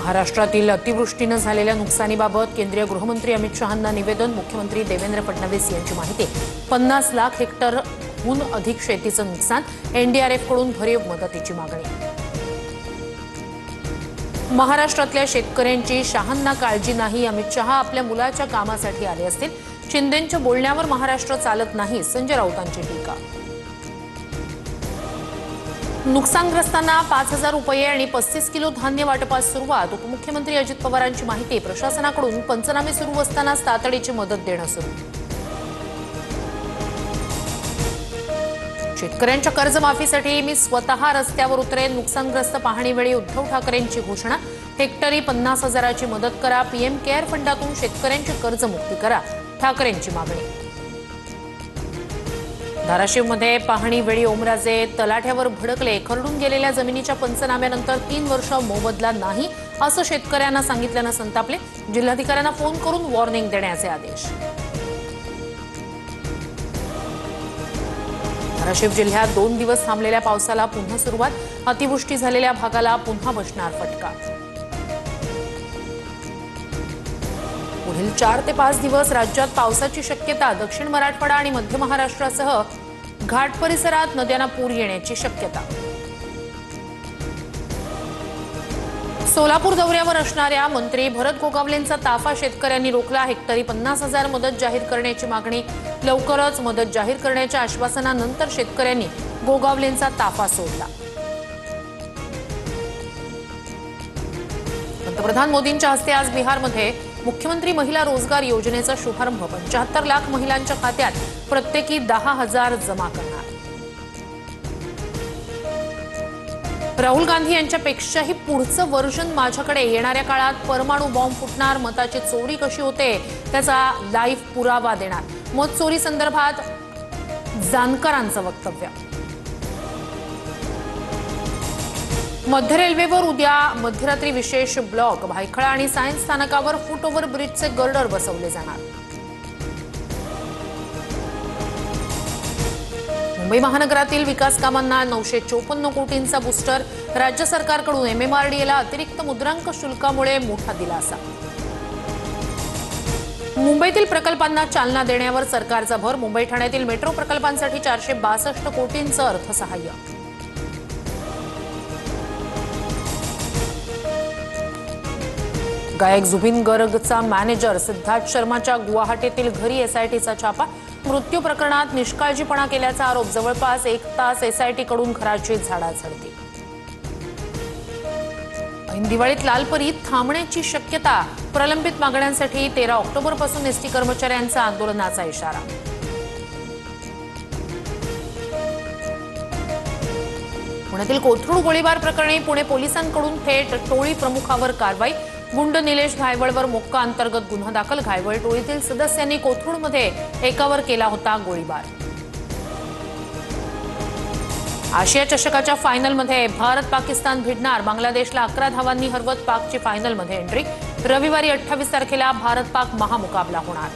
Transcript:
महाराष्ट्रातील अतिवृष्टीने झालेल्या नुकसानीबाबत केंद्रीय गृहमंत्री अमित शहांना निवेदन। मुख्यमंत्री देवेंद्र फडणवीस यांची माहिती। 50 लाख हेक्टरहून अधिक शेतीचं नुकसान, एनडीआरएफकडून भरीव मदतीची मागणी। महाराष्ट्रातल्या शेतकऱ्यांची शहांना काळजी नाही, अमित शहा आपल्या मुलाच्या कामासाठी आले असतील। शिंदेंच्या बोलण्यावर महाराष्ट्र चालत नाही, संजय राऊतांची टीका। नुकसानग्रस्तांना 5,000 रुपये आणि 35 किलो धान्य वाटपास सुरुवात। उपमुख्यमंत्री अजित पवारांची माहिती। प्रशासनाकडून पंचनामे सुरू असतानाच तातडीची मदत देणं सुरू। शेतकऱ्यांच्या कर्जमाफीसाठी मी स्वतः रस्त्यावर उतरेन। नुकसानग्रस्त पाहणीवेळी उद्धव ठाकरेंची घोषणा। हेक्टरी 50,000ची मदत करा। पीएम केअर फंडातून शेतकऱ्यांची कर्जमुक्ती करा, ठाकरेंची मागणी। धाराशिवमध्ये पाहणीवेळी ओमराजे तलाठ्यावर भडकले। खरडून गेलेल्या जमिनीच्या पंचनाम्यानंतर 3 वर्ष मोबदला नाही असं शेतकऱ्यांना सांगितल्यानं संतापले। जिल्हाधिकाऱ्यांना फोन करून वॉर्निंग देण्याचे आदेश। धाराशिव जिल्ह्यात 2 दिवस थांबलेल्या पावसाला पुन्हा सुरुवात। अतिवृष्टी झालेल्या भागाला पुन्हा बसणार फटका। पुढील 4 ते 5 दिवस राज्यात पावसाची शक्यता। दक्षिण मराठवाडा आणि मध्य महाराष्ट्रासह घाट परिसरात नद्यांना पूर येण्याची शक्यता। सोलापूर दौऱ्यावर असणाऱ्या मंत्री भरत गोगावलेंचा ताफा शेतकऱ्यांनी रोखला। हेक्टरी 50,000 मदत जाहीर करण्याची मागणी। लवकरच मदत जाहीर करण्याच्या आश्वासनानंतर शेतकऱ्यांनी गोगावलेंचा ताफा सोडला। पंतप्रधान मोदींच्या हस्ते आज बिहारमध्ये मुख्यमंत्री महिला रोजगार योजनेचा शुभारंभ। 75 लाख महिलांच्या खात्यात प्रत्येकी 10,000 जमा करणार। राहुल गांधी यांच्यापेक्षाही पुढचं वर्जन माझ्याकडे। येणाऱ्या काळात परमाणु बॉम्ब फुटणार। मताची चोरी कशी होते त्याचा लाईव्ह पुरावा देणार। मत चोरी संदर्भात जानकरांचं वक्तव्य। मध्य रेल्वेवर उद्या मध्यरात्री विशेष ब्लॉक। भायखळा आणि सायन्स स्थानकावर फुट ओव्हर ब्रिजचे गर्डर बसवले जाणार। मुंबई महानगरातील विकास कामांना 954 कोटींचा बूस्टर। राज्य सरकारकडून एमएमआरडीएला अतिरिक्त मुद्रांक शुल्कामुळे मोठा दिलासा। मुंबईतील प्रकल्पांना चालना देण्यावर सरकारचा भर। मुंबई ठाण्यातील मेट्रो प्रकल्पांसाठी 462 कोटींचं अर्थसहाय्य। गायक जुबिन गर्गचा मॅनेजर सिद्धार्थ शर्माच्या गुवाहाटीतील घरी एसआयटीचा छापा। मृत्यू प्रकरणात निष्काळजीपणा केल्याचा आरोप। जवळपास 1 तास एसआयटीकडून घराची झाडाझडती। ऐन दिवाळीत लालपरीत थांबण्याची शक्यता। प्रलंबित मागण्यांसाठी 13 ऑक्टोबरपासून एसटी कर्मचाऱ्यांचा आंदोलनाचा इशारा। पुण्यातील कोथरूड गोळीबार प्रकरणी पुणे पोलिसांकडून थेट टोळी प्रमुखावर कारवाई। गुंड निलेश घायवळवर मोक्का अंतर्गत गुन्हा दाखल। घायवळ टोळीतील सदस्यांनी कोथरूडमध्ये एकावर केला होता गोळीबार। आशिया चषकाच्या फायनलमध्ये भारत पाकिस्तान भिडणार। बांगलादेशला 11 धावांनी हरवत पाकची फायनलमध्ये एंट्री। रविवारी 28 तारखेला भारत पाक महामुकाबला होणार।